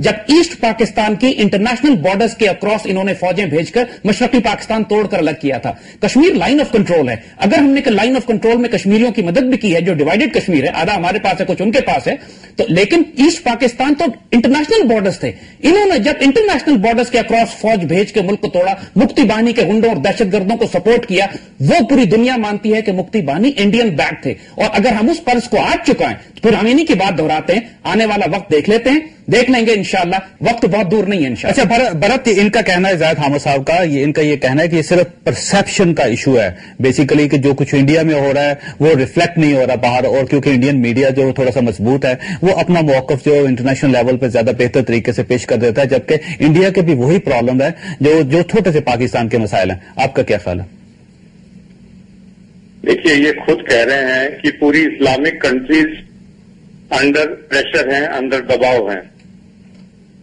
जब ईस्ट पाकिस्तान की international borders के अक्रॉस इन्होंने फौजें भेजकर मशरकी पाकिस्तान तोड़कर अलग किया था। कश्मीर लाइन ऑफ कंट्रोल है। अगर हमने लाइन ऑफ कंट्रोल में कश्मीरियों की मदद भी की है, जो डिवाइडेड कश्मीर है, आधा हमारे पास है, कुछ उनके पास है, तो लेकिन ईस्ट पाकिस्तान तो इंटरनेशनल बॉर्डर्स थे। इन्होंने जब इंटरनेशनल बॉर्डर्स के अक्रॉस फौज भेज के मुल्क को तोड़ा, मुक्ति बाहिनी के गुंडों और दहशतगर्दों को सपोर्ट किया, वो पूरी दुनिया मानती है कि मुक्ति बाहिनी इंडियन बैक थे। और अगर हम उस फर्ज को आज चुकाएं तो फिर हम इन्हीं की बात दोहराते हैं। आने वाला वक्त देख लेते हैं, देख लेंगे इंशाअल्लाह, वक्त बहुत दूर नहीं है इंशाअल्लाह। अच्छा भरत, इनका कहना है, जायद हामिद साहब का, इनका ये कहना है कि ये सिर्फ परसेप्शन का इशू है बेसिकली, कि जो कुछ इंडिया में हो रहा है वो रिफ्लेक्ट नहीं हो रहा बाहर, और क्योंकि इंडियन मीडिया जो थोड़ा सा मजबूत है वो अपना मौकफ जो इंटरनेशनल लेवल पर ज्यादा बेहतर तरीके से पेश कर देता है, जबकि इंडिया के भी वही प्रॉब्लम है जो छोटे से पाकिस्तान के मसाइल हैं। आपका क्या ख्याल है? देखिए, ये खुद कह रहे हैं कि पूरी इस्लामिक कंट्रीज अंडर प्रेशर हैं, अंडर दबाव हैं।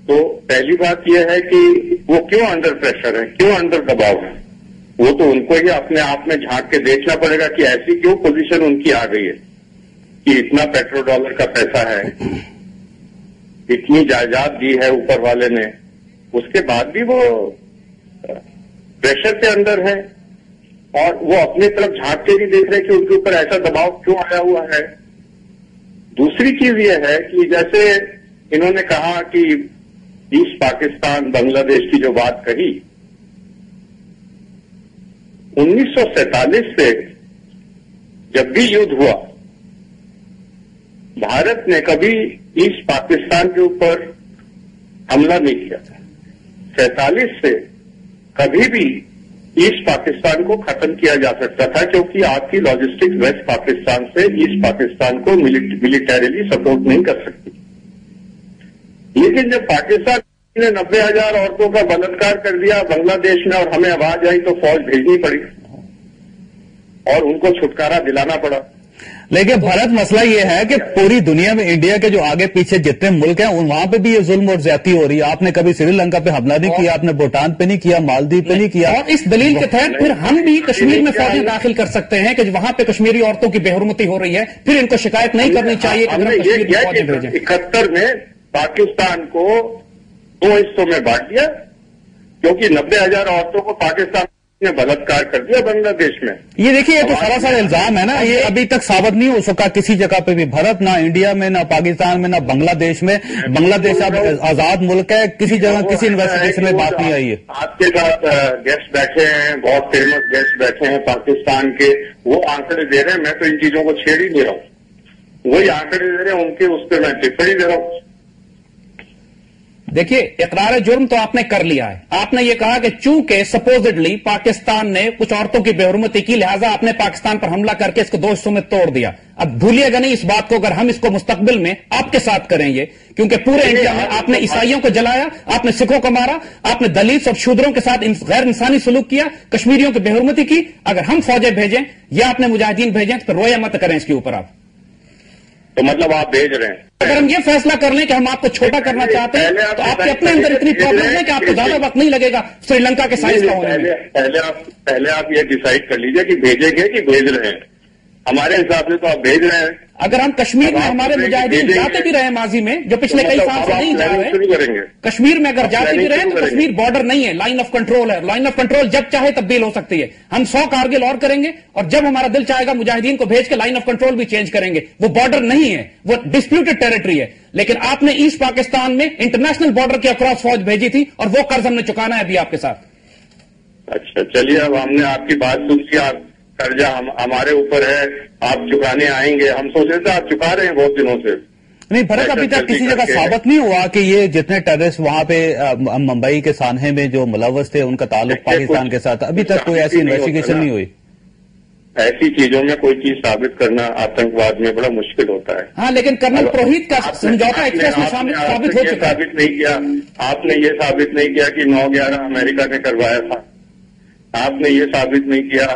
तो पहली बात यह है कि वो क्यों अंडर प्रेशर है, क्यों अंडर दबाव है, वो तो उनको ही अपने आप में झांक के देखना पड़ेगा कि ऐसी क्यों पोजीशन उनकी आ गई है कि इतना पेट्रो डॉलर का पैसा है, इतनी जायदाद दी है ऊपर वाले ने, उसके बाद भी वो प्रेशर के अंदर है और वो अपनी तरफ झांक के नहीं देख रहे कि उनके ऊपर ऐसा दबाव क्यों आया हुआ है। दूसरी चीज ये है कि जैसे इन्होंने कहा कि ईस्ट पाकिस्तान बांग्लादेश की जो बात कही, 1947 से जब भी युद्ध हुआ, भारत ने कभी ईस्ट पाकिस्तान के ऊपर हमला नहीं किया था। 47 से कभी भी ईस्ट पाकिस्तान को खत्म किया जा सकता था, क्योंकि आपकी लॉजिस्टिक्स वेस्ट पाकिस्तान से ईस्ट पाकिस्तान को मिलिटरीली सपोर्ट नहीं कर सकती। लेकिन जब पाकिस्तान ने 90,000 औरतों का बलात्कार कर दिया बांग्लादेश में और हमें आवाज आई तो फौज भेजनी पड़ी और उनको छुटकारा दिलाना पड़ा। लेकिन भारत मसला ये है कि पूरी दुनिया में इंडिया के जो आगे पीछे जितने मुल्क हैं वहां पे भी ये जुल्म और ज्यादती हो रही है। आपने कभी श्रीलंका पे हमला नहीं किया, आपने भूटान पे नहीं किया, मालदीव पे नहीं किया, और इस दलील के तहत फिर हम भी कश्मीर में फौजें दाखिल कर सकते हैं कि वहां पे कश्मीरी औरतों की बेहुरमती हो रही है, फिर इनको शिकायत नहीं करनी चाहिए। 71 में पाकिस्तान को 2 हिस्सों में बांट दिया, क्योंकि 90,000 औरतों को पाकिस्तान ने बलात्कार कर दिया बांग्लादेश में। ये देखिए, ये तो सरासर इल्जाम है ना, ये अभी तक साबित नहीं हो सका किसी जगह पे भी। भारत ना इंडिया में, ना पाकिस्तान में, ना बांग्लादेश में। बांग्लादेश अब आजाद मुल्क है, किसी जगह किसी इन्वेस्टिगेशन में बात नहीं आई है। आपके साथ गेस्ट बैठे हैं, बहुत फेमस गेस्ट बैठे हैं पाकिस्तान के, वो आंकड़े दे रहे हैं, मैं तो इन चीजों को छेड़ ही नहीं रहा हूं, वही आंकड़े दे रहे हैं, उनके उस पर मैं टिप्पणी दे रहा हूं। देखिए, इकरार जुर्म तो आपने कर लिया है। आपने ये कहा कि चूंकि सपोजिडली पाकिस्तान ने कुछ औरतों की बेहुरमती की, लिहाजा आपने पाकिस्तान पर हमला करके इसको 2 हिस्सों में तोड़ दिया। अब भूलिएगा नहीं इस बात को, अगर हम इसको मुस्तकबिल में आपके साथ करेंगे, क्योंकि पूरे इंडिया में आपने ईसाइयों को जलाया, आपने सिखों को मारा, आपने दलित और शूद्रों के साथ गैर इंसानी सलूक किया, कश्मीरियों की बेहुरमती की। अगर हम फौजें भेजें या आपने मुजाहिदीन भेजें तो रोया मत करें इसके ऊपर आप। तो मतलब आप भेज रहे हैं? अगर हम ये फैसला कर लें कि हम आपको छोटा करना चाहते हैं तो आपके अपने अंदर इतनी प्रॉब्लम है कि आपको ज्यादा वक्त नहीं लगेगा श्रीलंका के साइज का होने में। पहले आप ये डिसाइड कर लीजिए कि भेजेंगे कि भेज रहे हैं। हमारे हिसाब से तो आप भेज रहे हैं। अगर हम कश्मीर में हमारे मुजाहिदीन जाते भी रहे माजी में, जो पिछले कई साल से नहीं जा रहे, कश्मीर में अगर जाते भी रहे तो कश्मीर बॉर्डर नहीं है, लाइन ऑफ कंट्रोल है। लाइन ऑफ कंट्रोल जब चाहे तब्दील हो सकती है। हम 100 कारगिल और करेंगे और जब हमारा दिल चाहेगा मुजाहिदीन को भेज के लाइन ऑफ कंट्रोल भी चेंज करेंगे। वो बॉर्डर नहीं है, वो डिस्प्यूटेड टेरिटरी है। लेकिन आपने ईस्ट पाकिस्तान में इंटरनेशनल बॉर्डर के अक्रॉस फौज भेजी थी और वो कर्ज हमने चुकाना है अभी आपके साथ। अच्छा, चलिए, अब हमने आपकी बात सुन ली। कर्जा हमारे ऊपर है, आप चुकाने आएंगे। हम सोच रहे थे आप चुका रहे हैं बहुत दिनों से। नहीं भरत, अभी तक किसी जगह साबित नहीं हुआ कि ये जितने टेररिस्ट वहां पे मुंबई के सानहे में जो मुलव्वस थे उनका ताल्लुक पाकिस्तान के साथ। अभी तक कोई ऐसी इन्वेस्टिगेशन नहीं हुई। ऐसी चीजों में कोई चीज साबित करना आतंकवाद में बड़ा मुश्किल होता है। हाँ, लेकिन कर्नल पुरोहित का समझौता एक्सप्रेस में साबित हो चुका है। साबित नहीं किया आपने, ये साबित नहीं किया कि 9/11 अमेरिका ने करवाया था। आपने ये साबित नहीं किया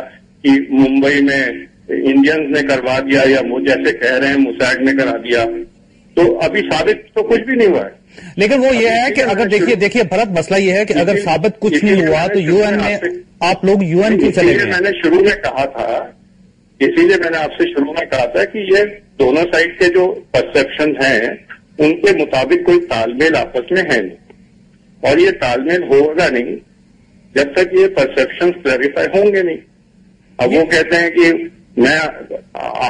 कि मुंबई में इंडियंस ने करवा दिया, या वो जैसे कह रहे हैं मुसैड ने करा दिया। तो अभी साबित तो कुछ भी नहीं हुआ है। लेकिन वो ये है कि अगर देखिए भरत, मसला ये है कि अगर साबित कुछ नहीं हुआ तो यूएन में आप लोग यूएन क्यों चले गए? मैंने शुरू में कहा था, इसीलिए मैंने आपसे शुरू में कहा था कि ये दोनों साइड के जो परसेप्शन हैं उनके मुताबिक कोई तालमेल आपस में है नहीं, और ये तालमेल होगा नहीं जब तक ये परसेप्शन क्लैरिफाई होंगे नहीं। अब वो कहते हैं कि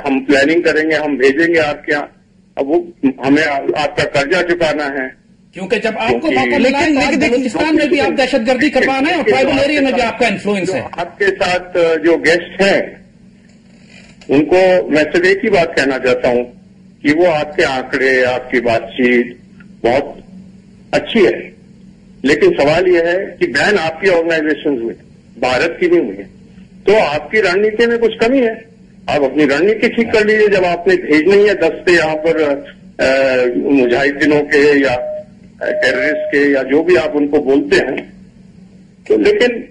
हम प्लानिंग करेंगे, हम भेजेंगे आपके यहाँ, अब वो हमें आपका कर्जा चुकाना है, क्योंकि जब आपको मौका मिला है तो बलूचिस्तान में भी आप दहशतगर्दी करवाना है और ट्राइबल एरिया में भी आपका इन्फ्लुएंस है। आपके साथ जो गेस्ट हैं उनको मैं सिर्फ एक ही बात कहना चाहता हूं कि वो आपके आंकड़े, आपकी बातचीत बहुत अच्छी है, लेकिन सवाल यह है कि बैन आपकी ऑर्गेनाइजेशन हुई, भारत की नहीं हुई, तो आपकी रणनीति में कुछ कमी है। आप अपनी रणनीति ठीक कर लीजिए। जब आपने भेजना ही है दस्ते यहाँ पर मुजाहिदीनों के या टेररिस्ट के या जो भी आप उनको बोलते हैं, तो लेकिन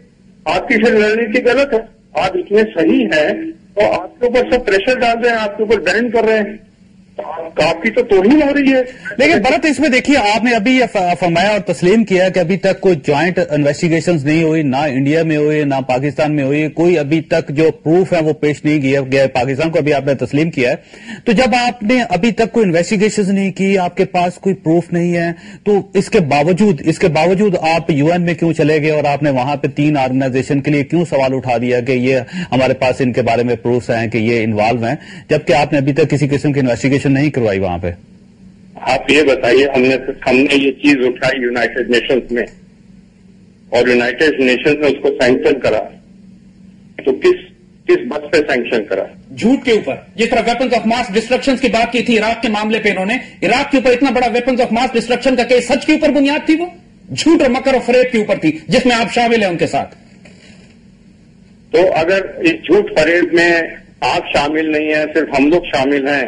आपकी फिर रणनीति गलत है। आप इतने सही हैं तो आपके ऊपर सब प्रेशर डाल रहे हैं, आपके ऊपर बैन कर रहे हैं, आपकी तो तोहीन हो रही है। लेकिन भरत, इसमें देखिए आपने अभी ये फरमाया और तस्लीम किया कि अभी तक कोई ज्वाइंट इन्वेस्टिगेशंस नहीं हुई, ना इंडिया में हुई ना पाकिस्तान में हुई, कोई अभी तक जो प्रूफ है वो पेश नहीं किया गया पाकिस्तान को, अभी आपने तस्लीम किया है। तो जब आपने अभी तक कोई इन्वेस्टिगेशन नहीं की, आपके पास कोई प्रूफ नहीं है, तो इसके बावजूद आप यूएन में क्यों चले गए और आपने वहां पे 3 ऑर्गेनाइजेशन के लिए क्यों सवाल उठा दिया कि ये हमारे पास इनके बारे में प्रूफ हैं कि ये इन्वॉल्व हैं, जबकि आपने अभी तक किसी किस्म की इन्वेस्टिगेशन नहीं करवाई वहां पे? आप ये बताइए, हमने ये चीज उठाई यूनाइटेड नेशंस में और यूनाइटेड नेशंस ने उसको सैंक्शन करा, तो किस बस पे सैंक्शन करा? झूठ के ऊपर। जिस तरह वेपन्स ऑफ मास डिस्ट्रक्शन की बात की थी इराक के मामले पे, इन्होंने इराक के ऊपर इतना बड़ा वेपन्स ऑफ मास डिस्ट्रक्शन का केस सच के ऊपर बुनियाद थी, वो झूठ और मकर और फरेब के ऊपर थी, जिसमें आप शामिल हैं उनके साथ। तो अगर इस झूठ फरेब में आप शामिल नहीं है, सिर्फ हम लोग शामिल हैं,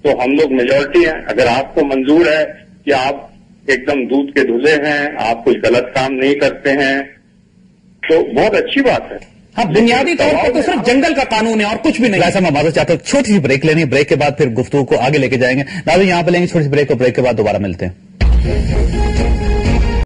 तो हम लोग मेजॉरिटी हैं। अगर आपको मंजूर है कि आप एकदम दूध के धुले हैं, आप कोई गलत काम नहीं करते हैं, तो बहुत अच्छी बात है। हाँ, बुनियादी तौर पर तो सिर्फ जंगल का कानून है और कुछ भी नहीं। ऐसा मैं माजूद चाहता हूँ, छोटी सी ब्रेक लेनी है, ब्रेक के बाद फिर गुफ्तगू को आगे लेके जाएंगे। नाज़रीन, यहाँ पे लेंगे छोटी सी ब्रेक और ब्रेक के बाद दोबारा मिलते हैं।